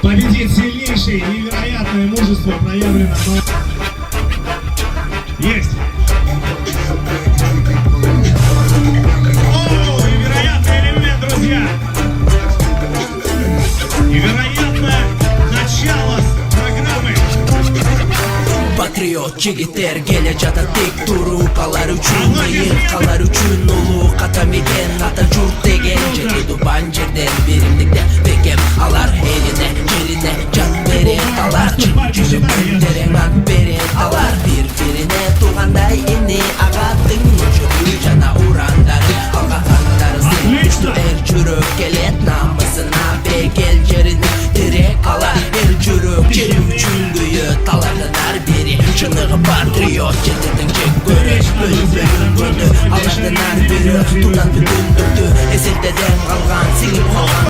Победит сильнейший, невероятное мужество проявлено. Есть! О, невероятный элемент, друзья! Невероятное начало программы! Patriot jigitler gele jata tek turup alar üçün bıyık üçün ulu katam eken ata jurt degen jeki duban жерден биримдикте бекем алар элине жерине жан берет алар жүзүк күндерен ат берет алар бири-бирине туугандай эне агаттын жүгү жана урандары алга кандары сыймыштуу эр жүрөк келет намысына бекел жерине тирек алар эр жүрөк жери үчүн күйөт алардын ар бири чыныгы патриот жетирдин жек көрөш бөлүп көрдү алардын ар бири туудан бүтүндүктү эсентеден калган сиңип калган